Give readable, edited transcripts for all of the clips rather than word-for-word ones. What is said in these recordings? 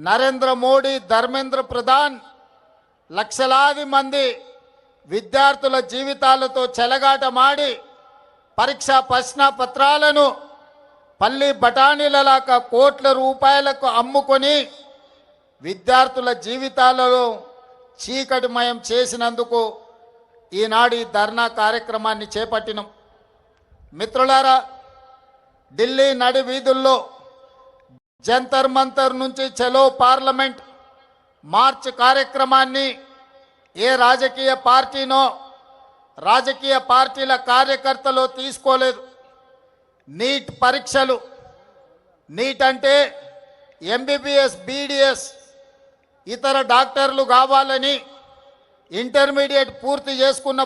నరేంద్ర మోడీ, ధర్మేంద్ర ప్రధాన్ లక్షలాది మంది విద్యార్థుల జీవితాలతో చెలగాటమాడి పరీక్షా ప్రశ్న పత్రాలను పల్లి బఠానీలలాగా కోట్ల రూపాయలకు అమ్ముకొని విద్యార్థుల జీవితాలలో చీకటిమయం చేసినందుకు ఈనాడు ఈ ధర్నా కార్యక్రమాన్ని చేపట్టినాం. మిత్రులారా, ఢిల్లీ నడి వీధుల్లో జంతర్ మంతర్ నుంచి చలో పార్లమెంట్ మార్చ్ కార్యక్రమాన్ని ఏ రాజకీయ పార్టీనో రాజకీయ పార్టీల కార్యకర్తలు తీసుకోలేదు. నీట్ పరీక్షలు, నీట్ అంటే ఎంబీబీఎస్, బీడీఎస్ ఇతర డాక్టర్లు కావాలని ఇంటర్మీడియట్ పూర్తి చేసుకున్న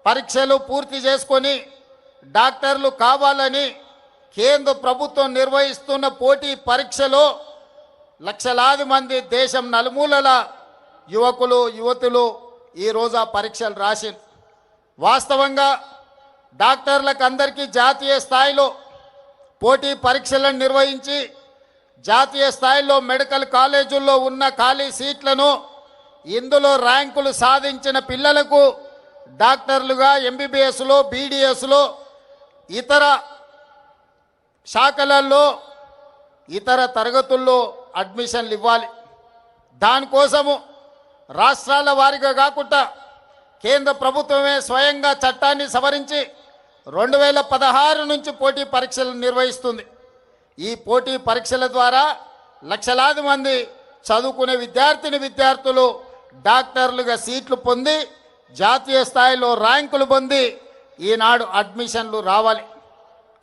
పరీక్షలు పూర్తి చేసుకొని డాక్టర్లు కావాలని కేంద్ర ప్రభుత్వం నిర్వహిస్తున్న పోటీ పరీక్షలో లక్షలాది మంది దేశం నలుమూలల యువకులు యువతులు ఈరోజు ఆ పరీక్షలు రాసింది. వాస్తవంగా డాక్టర్లకు అందరికీ జాతీయ స్థాయిలో పోటీ పరీక్షలను నిర్వహించి జాతీయ స్థాయిలో మెడికల్ కాలేజీల్లో ఉన్న ఖాళీ సీట్లను ఇందులో ర్యాంకులు సాధించిన పిల్లలకు డాక్టర్లుగా ఎంబీబీఎస్లో, బీడీఎస్లో, ఇతర శాఖలలో, ఇతర తరగతుల్లో అడ్మిషన్లు ఇవ్వాలి. దానికోసము రాష్ట్రాల వారీగా కాకుండా కేంద్ర ప్రభుత్వమే స్వయంగా చట్టాన్ని సవరించి 2016 నుంచి పోటీ పరీక్షలు నిర్వహిస్తుంది. ఈ పోటీ పరీక్షల ద్వారా లక్షలాది మంది చదువుకునే విద్యార్థులు డాక్టర్లుగా సీట్లు పొంది జాతీయ స్థాయిలో ర్యాంకులు పొంది ఈనాడు అడ్మిషన్లు రావాలి.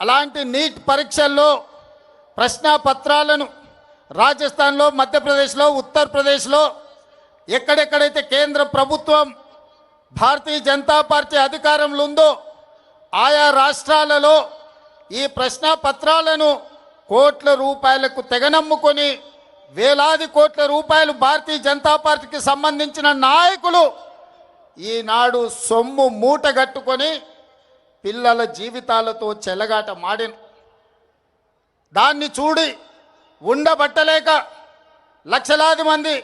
అలాంటి నీట్ పరీక్షల్లో ప్రశ్నాపత్రాలను రాజస్థాన్లో, మధ్యప్రదేశ్లో, ఉత్తరప్రదేశ్లో ఎక్కడెక్కడైతే కేంద్ర ప్రభుత్వం భారతీయ జనతా పార్టీ అధికారంలో ఉందో ఆయా రాష్ట్రాలలో ఈ ప్రశ్నాపత్రాలను కోట్ల రూపాయలకు తెగనమ్ముకొని వేలాది కోట్ల రూపాయలు భారతీయ జనతా పార్టీకి సంబంధించిన నాయకులు ఈనాడు సొమ్ము మూటగట్టుకొని పిల్లల జీవితాలతో చెలగాట మాడిన దాన్ని చూడి ఉండబట్టలేక లక్షలాది మంది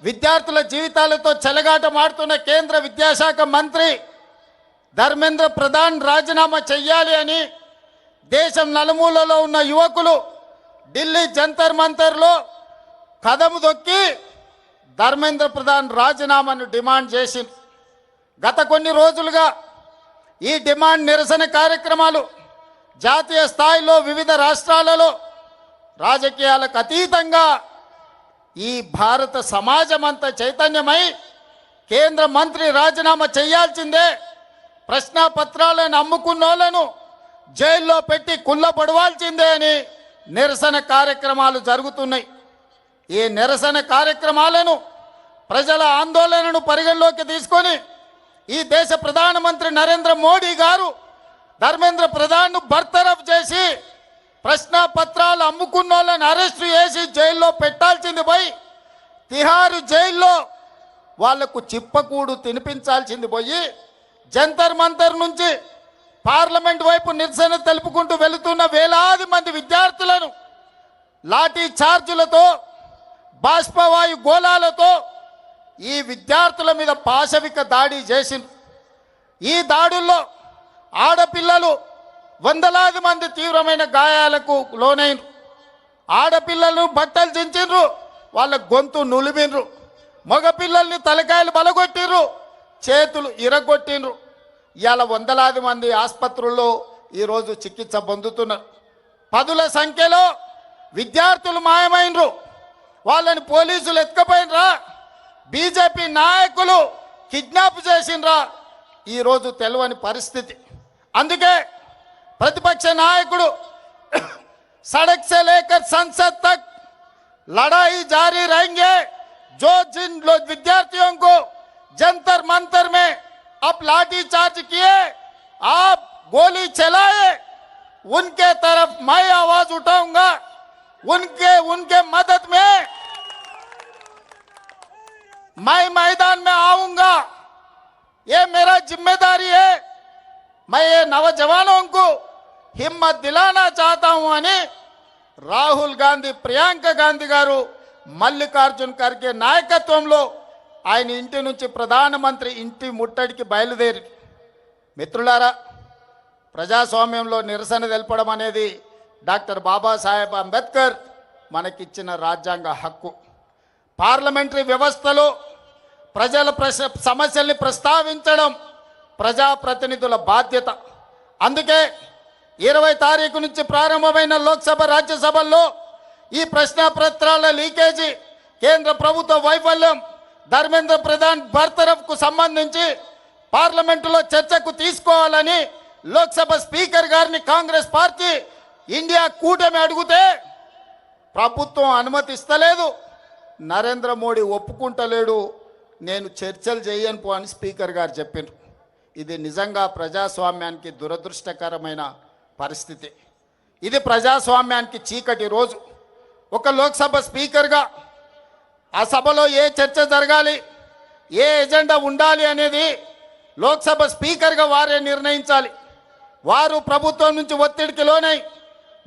విద్యార్థుల జీవితాలతో చెలగాట మాడుతున్న కేంద్ర విద్యాశాఖ మంత్రి ధర్మేంద్ర ప్రధాన్ రాజీనామా చెయ్యాలి అని దేశం నలుమూలలో ఉన్న యువకులు ఢిల్లీ జంతర్ మంతర్లో కదము దొక్కి ధర్మేంద్ర ప్రధాన్ రాజీనామాను డిమాండ్ చేసింది. గత కొన్ని రోజులుగా ఈ డిమాండ్ నిరసన కార్యక్రమాలు జాతీయ స్థాయిలో వివిధ రాష్ట్రాలలో రాజకీయాలకు అతీతంగా ఈ భారత సమాజం అంతా చైతన్యమై కేంద్ర మంత్రి రాజీనామా చేయాల్సిందే, ప్రశ్నాపత్రాలను అమ్ముకున్నోళ్లను జైల్లో పెట్టి కుళ్ళబడవాల్సిందే అని నిరసన కార్యక్రమాలు జరుగుతున్నాయి. ఈ నిరసన కార్యక్రమాలను ప్రజల ఆందోళనను పరిగణలోకి తీసుకొని ఈ దేశ ప్రధానమంత్రి నరేంద్ర మోడీ గారు ధర్మేంద్ర ప్రధాన్ను బర్తరఫ్ చేసి ప్రశ్నాపత్రాలు అమ్ముకున్నోళ్ళని అరెస్టు చేసి జైల్లో పెట్టాల్సింది పోయి తిహారు జైల్లో వాళ్లకు చిప్పకూడు తినిపించాల్సింది పోయి జంతర్ మంతర్ నుంచి పార్లమెంట్ వైపు నిరసన తెలుపుకుంటూ వెళుతున్న వేలాది మంది విద్యార్థులను లాఠీ చార్జులతో, బాష్పవాయు గోళాలతో ఈ విద్యార్థుల మీద పాశవిక దాడి చేసింది. ఈ దాడుల్లో ఆడపిల్లలు వందలాది మంది తీవ్రమైన గాయాలకు లోనైనరు. ఆడపిల్లలను బట్టలు చించిండ్రు, వాళ్ళ గొంతు నులిమిండ్రు. మగపిల్లల్ని తలకాయలు బలగొట్టిండ్రు, చేతులు ఇరగొట్టిండ్రు. ఇవాళ వందలాది మంది ఆసుపత్రుల్లో ఈరోజు చికిత్స పొందుతున్నారు. పదుల సంఖ్యలో విద్యార్థులు మాయమైనరు, వాళ్ళని పోలీసులు ఎత్తుకపోయినరా, బీజేపీ నాయకులు కిడ్నాప్ చేసినరా, ఈరోజు తెలియని పరిస్థితి. అందుకే प्रतिपक्ष नायकुడు सड़क से लेकर संसद तक लड़ाई जारी रहेंगे। जो जिन विद्यार्थियों को जंतर मंतर में अब लाठी चार्ज किए, आप गोली चलाए, उनके तरफ मैं आवाज उठाऊंगा, उनके मदद में मैं मैदान में आऊंगा। ये मेरा जिम्मेदारी है। मैं ये नौजवानों को हिम्मत दिलाना चाहता हूं అని రాహుల్ గాంధీ, ప్రియాంక గాంధీ గారు, మల్లికార్జున్ ఖర్గే నాయకత్వంలో ఆయన ఇంటి నుంచి ప్రధానమంత్రి ఇంటి ముట్టడికి బయలుదేరి. మిత్రులారా, ప్రజాస్వామ్యంలో నిరసన తెలపడం అనేది డాక్టర్ బాబాసాహెబ్ అంబేద్కర్ మనకిచ్చిన రాజ్యాంగ హక్కు. పార్లమెంటరీ వ్యవస్థలో ప్రజల సమస్యల్ని ప్రస్తావించడం ప్రజాప్రతినిధుల బాధ్యత. అందుకే 20 తారీఖు నుంచి ప్రారంభమైన లోక్సభ, రాజ్యసభల్లో ఈ ప్రశ్నపత్రాల లీకేజీ, కేంద్ర ప్రభుత్వ వైఫల్యం, ధర్మేంద్ర ప్రధాన్ బర్తరఫ్కు సంబంధించి పార్లమెంటులో చర్చకు తీసుకోవాలని లోక్సభ స్పీకర్ గారిని కాంగ్రెస్ పార్టీ, ఇండియా కూటమి అడిగితే ప్రభుత్వం అనుమతిస్తలేదు. నరేంద్ర మోడీ ఒప్పుకుంటలేడు. నేను చర్చలు చేయను పో అని స్పీకర్ గారు చెప్పారు. ఇది నిజంగా ప్రజాస్వామ్యానికి దురదృష్టకరమైన పరిస్థితి. ఇది ప్రజాస్వామ్యానికి చీకటి రోజు. ఒక లోక్సభ స్పీకర్గా ఆ సభలో ఏ చర్చ జరగాలి, ఏ ఎజెండా ఉండాలి అనేది లోక్సభ స్పీకర్గా వారే నిర్ణయించాలి. వారు ప్రభుత్వం నుంచి ఒత్తిడికి లోనై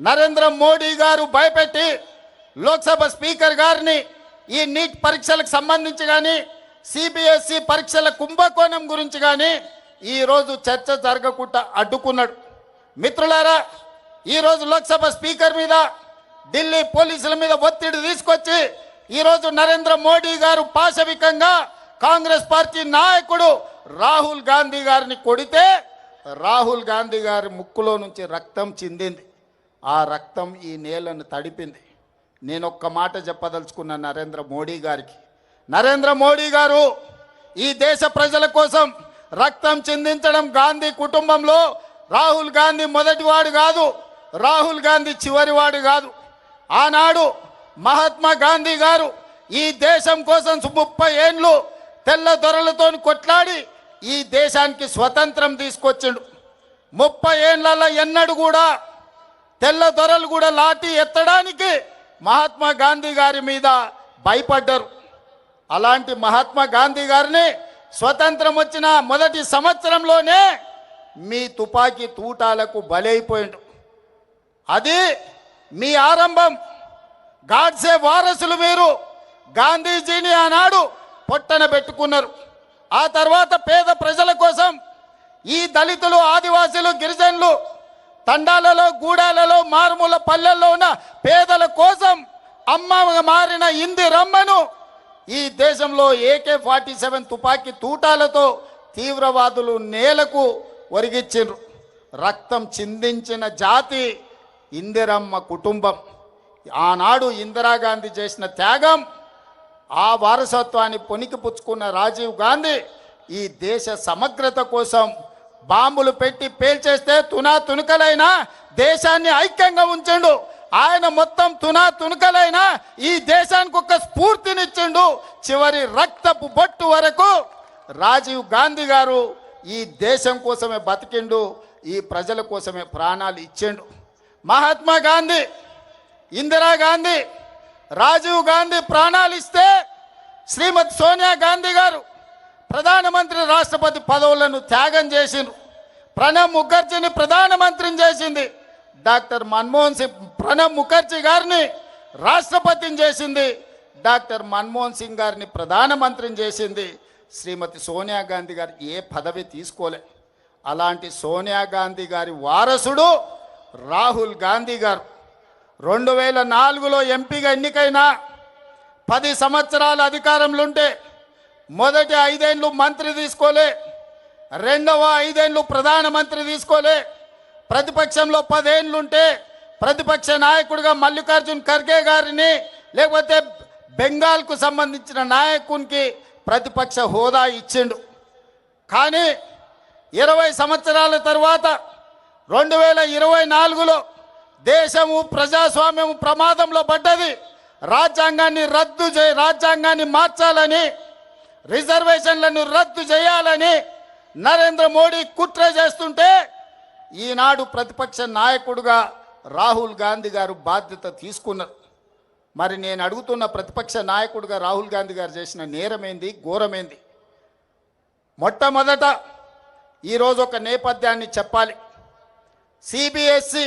నరేంద్ర మోడీ గారు భయపెట్టి లోక్సభ స్పీకర్ గారిని ఈ నీట్ పరీక్షలకు సంబంధించి కానీ, సిబిఎస్ఈ పరీక్షల కుంభకోణం గురించి కానీ ఈరోజు చర్చ జరగకుండా అడ్డుకున్నాడు. మిత్రులారా, ఈరోజు లోక్సభ స్పీకర్ మీద, ఢిల్లీ పోలీసుల మీద ఒత్తిడి తీసుకొచ్చి ఈరోజు నరేంద్ర మోడీ గారు పాశవికంగా కాంగ్రెస్ పార్టీ నాయకుడు రాహుల్ గాంధీ గారిని కొడితే రాహుల్ గాంధీ గారి ముక్కులో నుంచి రక్తం చిందింది. ఆ రక్తం ఈ నేలను తడిపింది. నేను ఒక్క మాట చెప్పదలుచుకున్న నరేంద్ర మోడీ గారికి, నరేంద్ర మోడీ గారు ఈ దేశ ప్రజల కోసం రక్తం చిందించడం గాంధీ కుటుంబంలో రాహుల్ గాంధీ మొదటివాడు కాదు, రాహుల్ గాంధీ చివరివాడు కాదు. ఆనాడు మహాత్మా గాంధీ గారు ఈ దేశం కోసం 30 ఏళ్ళు తెల్ల దొరలతో కొట్లాడి ఈ దేశానికి స్వతంత్రం తీసుకొచ్చిండు. 30 ఏళ్లలో ఎన్నడూ కూడా తెల్ల దొరలు కూడా లాఠీ ఎత్తడానికి మహాత్మా గాంధీ గారి మీద భయపడ్డారు. అలాంటి మహాత్మా గాంధీ గారిని స్వతంత్రం వచ్చిన మొదటి సంవత్సరంలోనే మీ తుపాకీ తూటాలకు బలైపోయిండు. అది మీ ఆరంభం. గాడ్సే వారసులు మీరు. గాంధీజీని ఆనాడు పొట్టన పెట్టుకున్నారు. ఆ తర్వాత పేద ప్రజల కోసం ఈ దళితులు, ఆదివాసీలు, గిరిజనులు, తండాలలో, గూడాలలో, మారుమూల పల్లెల్లో ఉన్న పేదల కోసం అమ్మ మారిన ఇందిరమ్మను ఈ దేశంలో AK-47 తుపాకీ తూటాలతో తీవ్రవాదులు నేలకు ఒరిగిచ్చిండ్రు. రక్తం చిందించిన జాతి ఇందిరమ్మ కుటుంబం. ఆనాడు ఇందిరాగాంధీ చేసిన త్యాగం, ఆ వారసత్వాన్ని పొనికి పుచ్చుకున్న రాజీవ్ గాంధీ ఈ దేశ సమగ్రత కోసం బాంబులు పెట్టి పేల్చేస్తే తునకలైనా దేశాన్ని ఐక్యంగా ఉంచండు. ఆయన మొత్తం తునకలైనా ఈ దేశానికి ఒక స్ఫూర్తినిచ్చిండు. చివరి రక్తపు బొట్టు వరకు రాజీవ్ గాంధీ గారు ఈ దేశం కోసమే బతికిండు, ఈ ప్రజల కోసమే ప్రాణాలు ఇచ్చిండు. మహాత్మా గాంధీ, ఇందిరాగాంధీ, రాజీవ్ గాంధీ ప్రాణాలు ఇస్తే శ్రీమతి సోనియా గాంధీ గారు ప్రధానమంత్రి, రాష్ట్రపతి పదవులను త్యాగం చేసిండ్రు. ప్రణబ్ ముఖర్జీని ప్రధానమంత్రిని చేసింది. డాక్టర్ మన్మోహన్ సింగ్ ప్రణబ్ ముఖర్జీ గారిని రాష్ట్రపతిని చేసింది. డాక్టర్ మన్మోహన్ సింగ్ గారిని ప్రధానమంత్రిని చేసింది. శ్రీమతి సోనియా గాంధీ గారు ఏ పదవి తీసుకోలే. అలాంటి సోనియా గాంధీ గారి వారసుడు రాహుల్ గాంధీ గారు 2004లో ఎంపీగా ఎన్నికైనా 10 సంవత్సరాల అధికారంలో ఉంటే మొదటి 5 ఏళ్ళు మంత్రి తీసుకోలే, రెండవ 5 ఏళ్ళు ప్రధానమంత్రి తీసుకోలే. ప్రతిపక్షంలో 10 ఏళ్ళు ఉంటే ప్రతిపక్ష నాయకుడిగా మల్లికార్జున్ ఖర్గే గారిని, లేకపోతే బెంగాల్కు సంబంధించిన నాయకునికి ప్రతిపక్ష హోదా ఇచ్చిండు. కానీ 20 సంవత్సరాల తర్వాత 2024లో దేశము, ప్రజాస్వామ్యము ప్రమాదంలో పడ్డది. రాజ్యాంగాన్ని మార్చాలని, రిజర్వేషన్లను రద్దు చేయాలని నరేంద్ర మోడీ కుట్ర చేస్తుంటే ఈనాడు ప్రతిపక్ష నాయకుడుగా రాహుల్ గాంధీ గారు బాధ్యత తీసుకున్నారు. మరి నేను అడుగుతున్న ప్రతిపక్ష నాయకుడిగా రాహుల్ గాంధీ గారు చేసిన నేరమేంది, ఘోరమేంది? మొట్టమొదట ఈరోజు ఒక నేపథ్యాన్ని చెప్పాలి. సిబిఎస్ఈ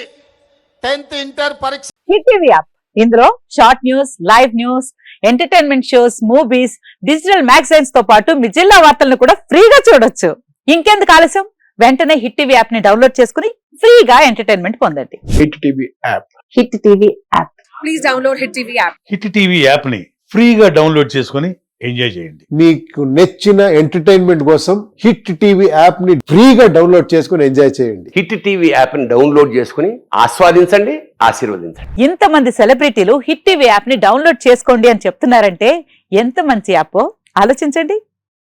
10th ఇంటర్ పరీక్ష హిట్ టీవీ యాప్ ఇందులో short news, live news, entertainment shows, movies, digital magazines తో పాటు మీ జిల్లా వార్తలను కూడా ఫ్రీగా చూడొచ్చు. ఇంకెందుకు ఆలస్యం, వెంటనే హిట్ టీవీ యాప్ ని డౌన్లోడ్ చేసుకుని ఫ్రీగా ఎంటర్టైన్మెంట్ పొందండి. Hit TV app. Hit TV app. Please download hit TV app. Hit TV app ని ఫ్రీగా డౌన్లోడ్ చేసుకుని ఎంజాయ్ చేయండి. మీకు నచ్చిన ఎంటర్టైన్మెంట్ కోసం హిట్ టీవీ యాప్ ని ఫ్రీగా డౌన్లోడ్ చేసుకుని ఎంజాయ్ చేయండి. హిట్ టీవీ యాప్ ని డౌన్లోడ్ చేసుకుని ఆస్వాదించండి, ఆశీర్వదించండి. ఇంతమంది సెలబ్రిటీలు హిట్ టీవీ యాప్ ని డౌన్లోడ్ చేసుకోండి అని చెప్తున్నారంటే ఎంత మంచి యాప్ ఆలోచించండి.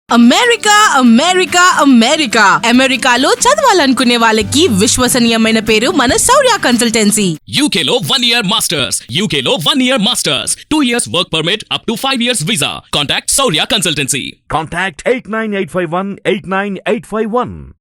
అమెరికా అమెరికా అమెరికా అమెరికాలో చదవాలనుకునే వాళ్ళకి విశ్వసనీయమైన పేరు మన శౌర్య కన్సల్టెన్సీ. UK లో 1 year masters. UK లో 1 year masters. 2 years work permit up to 5 years visa. Contact Saurya Consultancy. Contact 89851 89851.